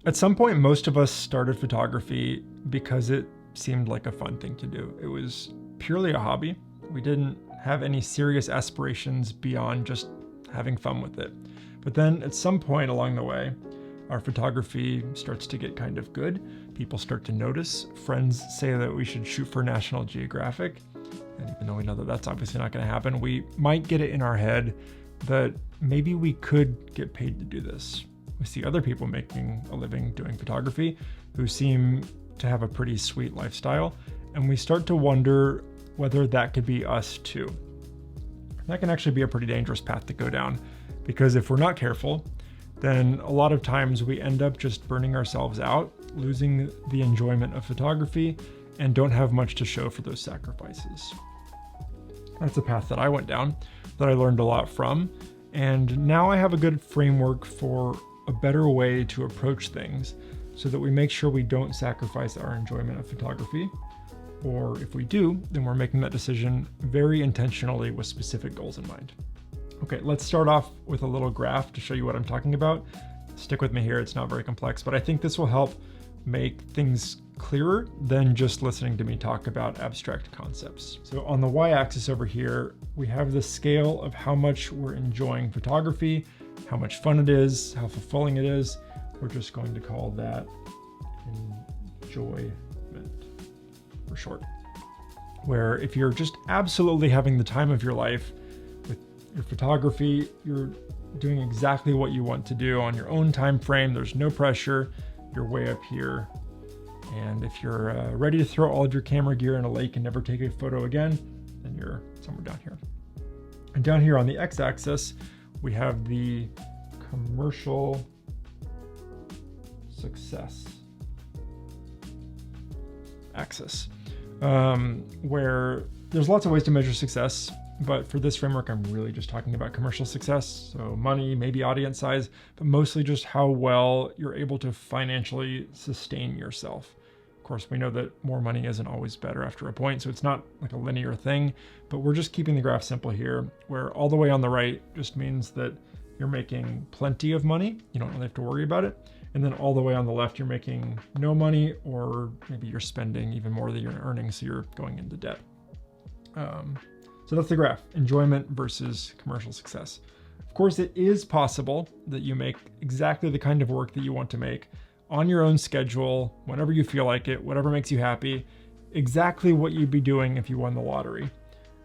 At some point, most of us started photography because it seemed like a fun thing to do. It was purely a hobby. We didn't have any serious aspirations beyond just having fun with it. But then at some point along the way, our photography starts to get kind of good. People start to notice. Friends say that we should shoot for National Geographic. And even though we know that that's obviously not going to happen, we might get it in our head that maybe we could get paid to do this. We see other people making a living doing photography who seem to have a pretty sweet lifestyle, and we start to wonder whether that could be us too. That can actually be a pretty dangerous path to go down, because if we're not careful, then a lot of times we end up just burning ourselves out, losing the enjoyment of photography, and don't have much to show for those sacrifices. That's a path that I went down, that I learned a lot from, and now I have a good framework for a better way to approach things so that we make sure we don't sacrifice our enjoyment of photography. Or if we do, then we're making that decision very intentionally with specific goals in mind. Okay, let's start off with a little graph to show you what I'm talking about. Stick with me here, it's not very complex, but I think this will help make things clearer than just listening to me talk about abstract concepts. So on the y-axis over here, we have the scale of how much we're enjoying photography, how much fun it is, how fulfilling it is. We're just going to call that enjoyment for short. Where if you're just absolutely having the time of your life with your photography, you're doing exactly what you want to do on your own time frame, there's no pressure, you're way up here. And if you're ready to throw all of your camera gear in a lake and never take a photo again, then you're somewhere down here. And down here on the x-axis, we have the commercial success axis, where there's lots of ways to measure success, but for this framework, I'm really just talking about commercial success. So money, maybe audience size, but mostly just how well you're able to financially sustain yourself. Of course, we know that more money isn't always better after a point, so it's not like a linear thing, but we're just keeping the graph simple here, where all the way on the right just means that you're making plenty of money. You don't really have to worry about it. And then all the way on the left, you're making no money, or maybe you're spending even more than you're earning, so you're going into debt. So that's the graph, enjoyment versus commercial success. Of course, it is possible that you make exactly the kind of work that you want to make on your own schedule, whenever you feel like it, whatever makes you happy, exactly what you'd be doing if you won the lottery.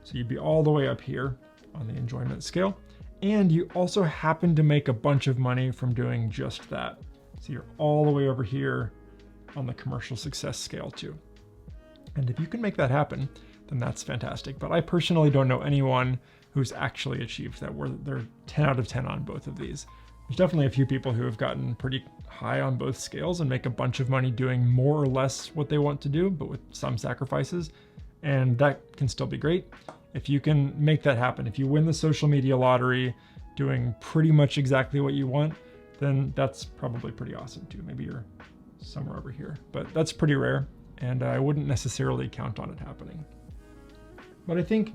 So you'd be all the way up here on the enjoyment scale. And you also happen to make a bunch of money from doing just that. So you're all the way over here on the commercial success scale too. And if you can make that happen, then that's fantastic. But I personally don't know anyone who's actually achieved that, where they're 10 out of 10 on both of these. There's definitely a few people who have gotten pretty high on both scales and make a bunch of money doing more or less what they want to do, but with some sacrifices. And that can still be great. If you can make that happen, if you win the social media lottery doing pretty much exactly what you want, then that's probably pretty awesome too. Maybe you're somewhere over here, but that's pretty rare, and I wouldn't necessarily count on it happening. But I think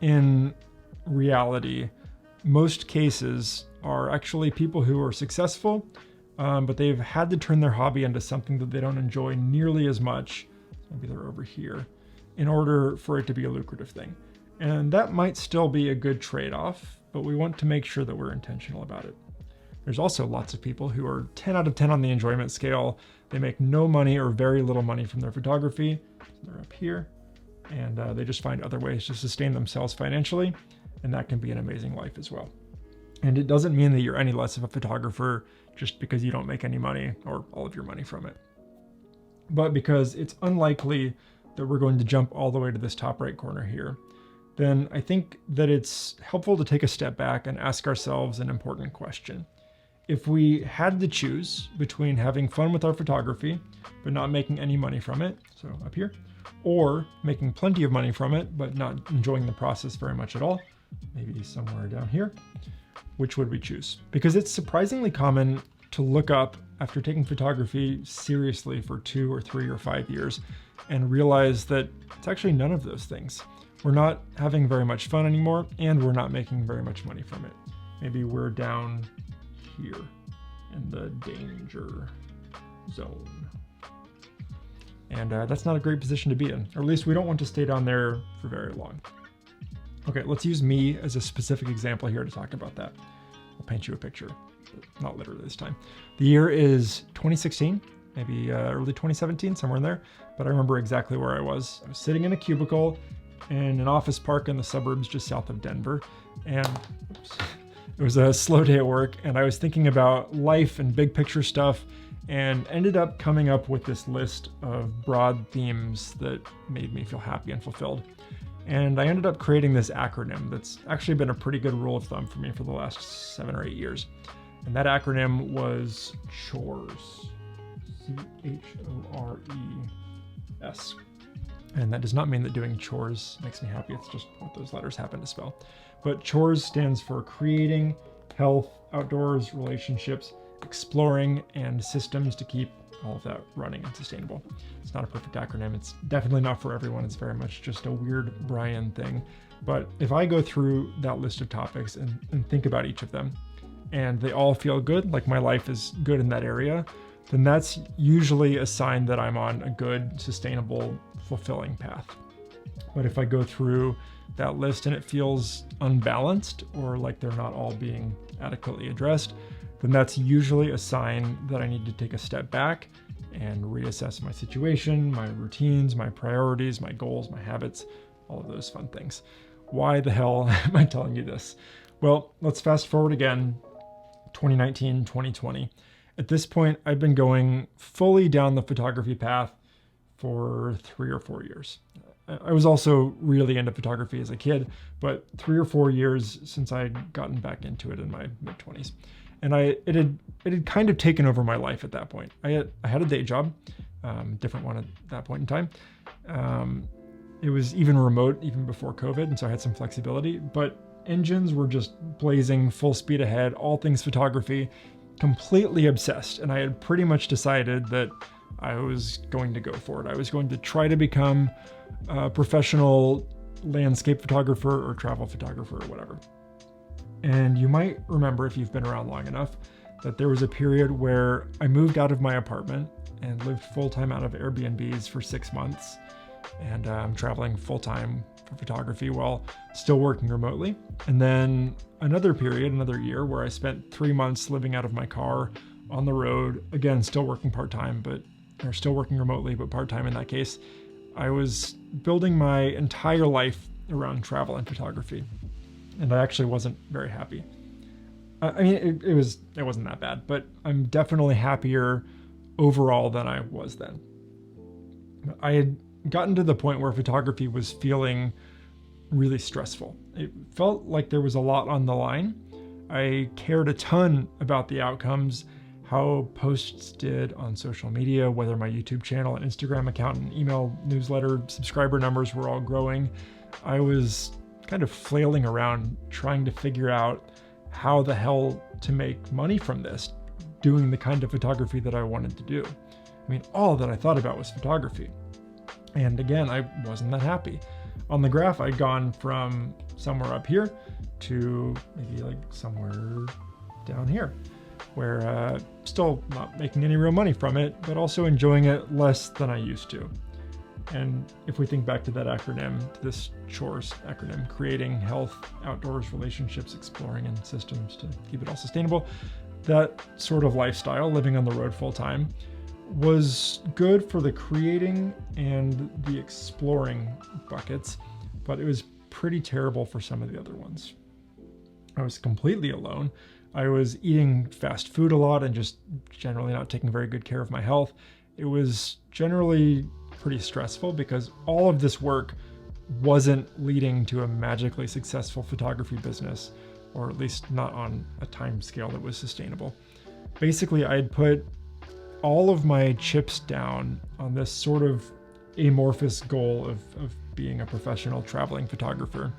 in reality, most cases are actually people who are successful, but they've had to turn their hobby into something that they don't enjoy nearly as much, maybe they're over here, in order for it to be a lucrative thing. And that might still be a good trade-off, but we want to make sure that we're intentional about it. There's also lots of people who are 10 out of 10 on the enjoyment scale. They make no money or very little money from their photography. They're up here, and they just find other ways to sustain themselves financially, and that can be an amazing life as well. And it doesn't mean that you're any less of a photographer just because you don't make any money or all of your money from it. But because it's unlikely that we're going to jump all the way to this top right corner here, then I think that it's helpful to take a step back and ask ourselves an important question. If we had to choose between having fun with our photography, but not making any money from it, so up here, or making plenty of money from it, but not enjoying the process very much at all, maybe somewhere down here, which would we choose? Because it's surprisingly common to look up after taking photography seriously for 2 or 3 or 5 years and realize that it's actually none of those things. We're not having very much fun anymore, and we're not making very much money from it. Maybe we're down here in the danger zone. And that's not a great position to be in, or at least we don't want to stay down there for very long. Okay, let's use me as a specific example here to talk about that. I'll paint you a picture, but not literally this time. The year is 2016, maybe early 2017, somewhere in there, but I remember exactly where I was. I was sitting in a cubicle in an office park in the suburbs just south of Denver, and it was a slow day at work, and I was thinking about life and big picture stuff, and ended up coming up with this list of broad themes that made me feel happy and fulfilled. And I ended up creating this acronym that's actually been a pretty good rule of thumb for me for the last 7 or 8 years. And that acronym was CHORES. CHORES. And that does not mean that doing chores makes me happy. It's just what those letters happen to spell. But CHORES stands for creating, health, outdoors, relationships, exploring, and systems to keep all of that running and sustainable. It's not a perfect acronym. It's definitely not for everyone. It's very much just a weird Brian thing. But if I go through that list of topics and think about each of them, and they all feel good, like my life is good in that area, then that's usually a sign that I'm on a good, sustainable, fulfilling path. But if I go through that list and it feels unbalanced, or like they're not all being adequately addressed, then that's usually a sign that I need to take a step back and reassess my situation, my routines, my priorities, my goals, my habits, all of those fun things. Why the hell am I telling you this? Well, let's fast forward again, 2019, 2020. At this point, I've been going fully down the photography path for 3 or 4 years. I was also really into photography as a kid, but 3 or 4 years since I'd gotten back into it in my mid-20s. And it had kind of taken over my life at that point. I had a day job, different one at that point in time. It was even remote, even before COVID, and so I had some flexibility. But engines were just blazing, full speed ahead, all things photography, completely obsessed. And I had pretty much decided that I was going to go for it. I was going to try to become a professional landscape photographer or travel photographer or whatever. And you might remember, if you've been around long enough, that there was a period where I moved out of my apartment and lived full-time out of Airbnbs for 6 months. And I'm traveling full-time for photography while still working remotely. And then another period, another year, where I spent 3 months living out of my car on the road, again, still working part-time, or still working remotely, but part-time in that case. I was building my entire life around travel and photography. And I actually wasn't very happy. I mean, it wasn't that bad, but I'm definitely happier overall than I was then. I had gotten to the point where photography was feeling really stressful. It felt like there was a lot on the line. I cared a ton about the outcomes, how posts did on social media, whether my YouTube channel and Instagram account and email newsletter subscriber numbers were all growing. I was kind of flailing around trying to figure out how the hell to make money from this, doing the kind of photography that I wanted to do. I mean, all that I thought about was photography. And again, I wasn't that happy. On the graph, I'd gone from somewhere up here to maybe like somewhere down here, where still not making any real money from it, but also enjoying it less than I used to. And if we think back to that acronym, to this CHORES acronym, creating, health, outdoors, relationships, exploring, and systems to keep it all sustainable, that sort of lifestyle, living on the road full time, was good for the creating and the exploring buckets, but it was pretty terrible for some of the other ones. I was completely alone. I was eating fast food a lot and just generally not taking very good care of my health. It was generally pretty stressful because all of this work wasn't leading to a magically successful photography business, or at least not on a time scale that was sustainable. Basically, I had put all of my chips down on this sort of amorphous goal of being a professional traveling photographer,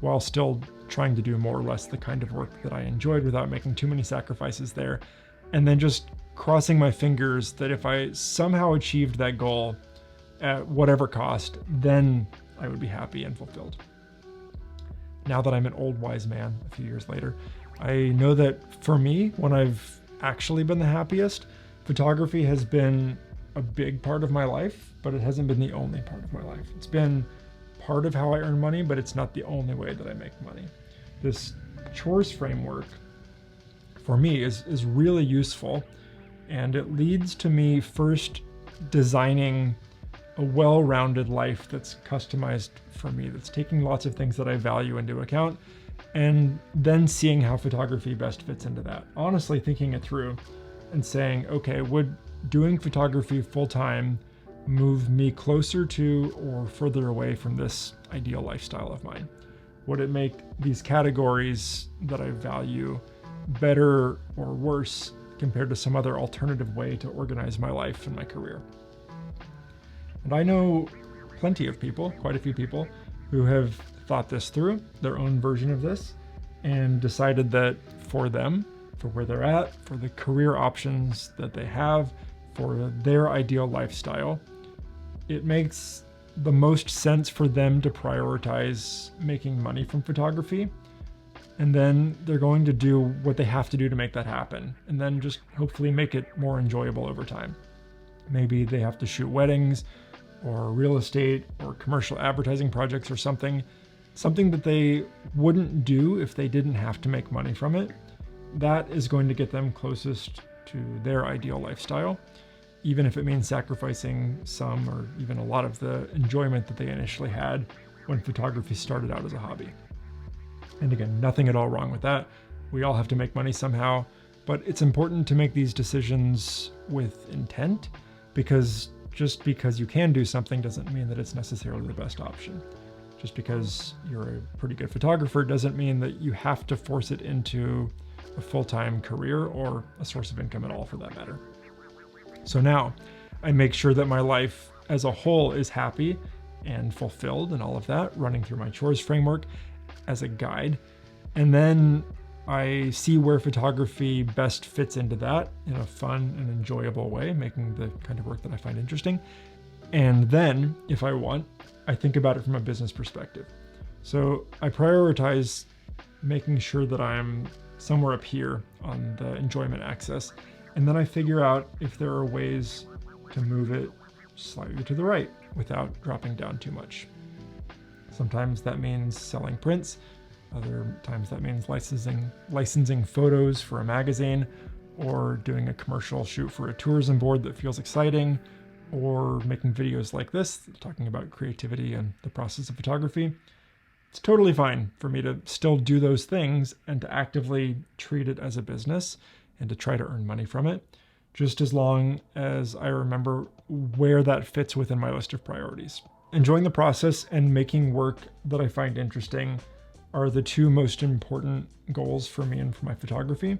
while still trying to do more or less the kind of work that I enjoyed without making too many sacrifices there, and then just crossing my fingers that if I somehow achieved that goal at whatever cost, then I would be happy and fulfilled. Now that I'm an old wise man a few years later, I know that for me, when I've actually been the happiest, Photography has been a big part of my life, but it hasn't been the only part of my life. It's been part of how I earn money, but it's not the only way that I make money. This chores framework for me is really useful, and it leads to me first designing a well-rounded life that's customized for me, that's taking lots of things that I value into account, and then seeing how photography best fits into that. Honestly, thinking it through and saying, okay, would doing photography full-time move me closer to or further away from this ideal lifestyle of mine? Would it make these categories that I value better or worse compared to some other alternative way to organize my life and my career? And I know plenty of people, quite a few people, who have thought this through, their own version of this, and decided that for them, for where they're at, for the career options that they have, for their ideal lifestyle, it makes the most sense for them to prioritize making money from photography. And then they're going to do what they have to do to make that happen, and then just hopefully make it more enjoyable over time. Maybe they have to shoot weddings or real estate or commercial advertising projects or something that they wouldn't do if they didn't have to make money from it. That is going to get them closest to their ideal lifestyle, even if it means sacrificing some or even a lot of the enjoyment that they initially had when photography started out as a hobby. And again, nothing at all wrong with that. We all have to make money somehow, but it's important to make these decisions with intent, because just because you can do something doesn't mean that it's necessarily the best option. Just because you're a pretty good photographer doesn't mean that you have to force it into a full-time career or a source of income at all, for that matter. So now I make sure that my life as a whole is happy and fulfilled and all of that, running through my chores framework as a guide. And then I see where photography best fits into that in a fun and enjoyable way, making the kind of work that I find interesting. And then, if I want, I think about it from a business perspective. So I prioritize making sure that I'm somewhere up here on the enjoyment axis. And then I figure out if there are ways to move it slightly to the right without dropping down too much. Sometimes that means selling prints. Other times that means licensing photos for a magazine, or doing a commercial shoot for a tourism board that feels exciting, or making videos like this, talking about creativity and the process of photography. It's totally fine for me to still do those things and to actively treat it as a business and to try to earn money from it, just as long as I remember where that fits within my list of priorities. Enjoying the process and making work that I find interesting are the two most important goals for me and for my photography.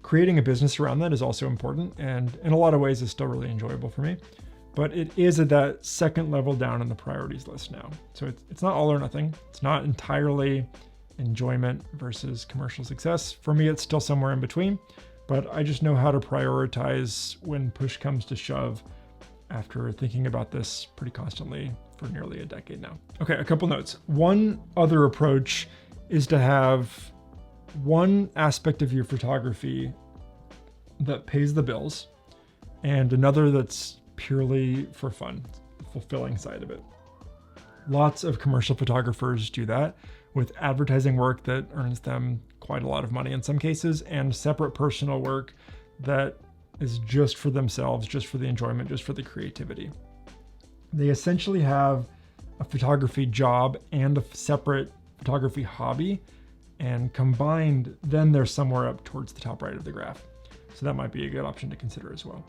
Creating a business around that is also important, and in a lot of ways is still really enjoyable for me, but it is at that second level down on the priorities list now. So it's not all or nothing. It's not entirely enjoyment versus commercial success. For me, it's still somewhere in between, but I just know how to prioritize when push comes to shove after thinking about this pretty constantly for nearly a decade now. Okay, a couple notes. One other approach is to have one aspect of your photography that pays the bills and another that's purely for fun, the fulfilling side of it. Lots of commercial photographers do that with advertising work that earns them quite a lot of money in some cases, and separate personal work that is just for themselves, just for the enjoyment, just for the creativity. They essentially have a photography job and a separate photography hobby, and combined, then they're somewhere up towards the top right of the graph. So that might be a good option to consider as well.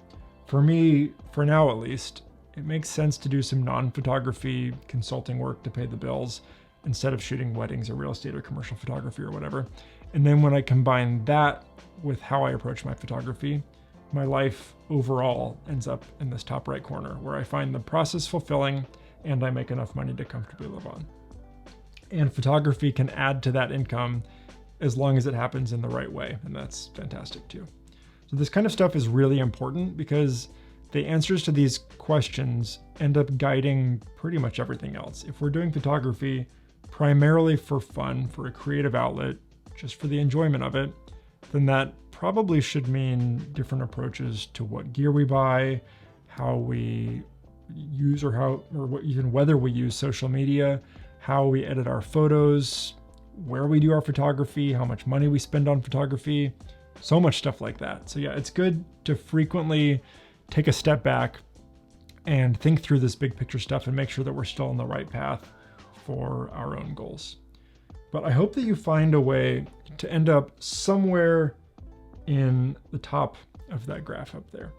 For me, for now at least, it makes sense to do some non-photography consulting work to pay the bills instead of shooting weddings or real estate or commercial photography or whatever. And then when I combine that with how I approach my photography, my life overall ends up in this top right corner where I find the process fulfilling and I make enough money to comfortably live on. And photography can add to that income as long as it happens in the right way, and that's fantastic too. So this kind of stuff is really important because the answers to these questions end up guiding pretty much everything else. If we're doing photography primarily for fun, for a creative outlet, just for the enjoyment of it, then that probably should mean different approaches to what gear we buy, how we use even whether we use social media, how we edit our photos, where we do our photography, how much money we spend on photography, so much stuff like that. So yeah, it's good to frequently take a step back and think through this big picture stuff and make sure that we're still on the right path for our own goals. But I hope that you find a way to end up somewhere in the top of that graph up there.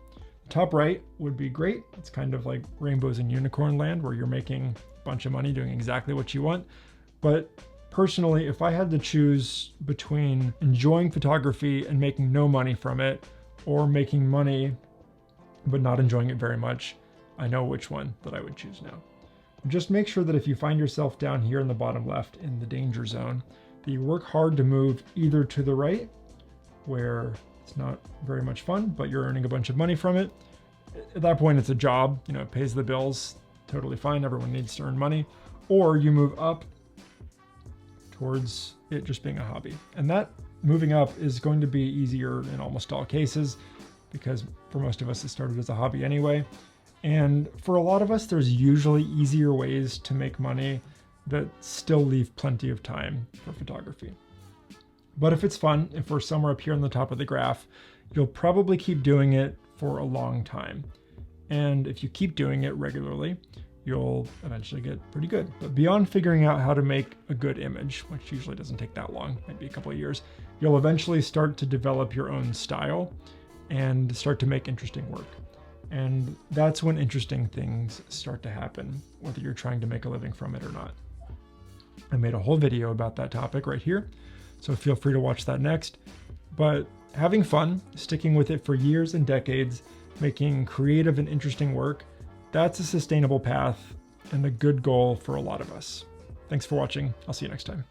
The top right would be great. It's kind of like rainbows and unicorn land where you're making a bunch of money doing exactly what you want. But personally, if I had to choose between enjoying photography and making no money from it, or making money but not enjoying it very much, I know which one that I would choose now. Just make sure that if you find yourself down here in the bottom left in the danger zone, that you work hard to move either to the right, where it's not very much fun, but you're earning a bunch of money from it. At that point, it's a job, it pays the bills, totally fine. Everyone needs to earn money. Or you move up towards it just being a hobby. And that moving up is going to be easier in almost all cases, because for most of us, it started as a hobby anyway. And for a lot of us, there's usually easier ways to make money that still leave plenty of time for photography. But if it's fun, if we're somewhere up here on the top of the graph, you'll probably keep doing it for a long time. And if you keep doing it regularly, you'll eventually get pretty good. But beyond figuring out how to make a good image, which usually doesn't take that long, maybe a couple of years, you'll eventually start to develop your own style and start to make interesting work. And that's when interesting things start to happen, whether you're trying to make a living from it or not. I made a whole video about that topic right here, so feel free to watch that next. But having fun, sticking with it for years and decades, making creative and interesting work, that's a sustainable path and a good goal for a lot of us. Thanks for watching. I'll see you next time.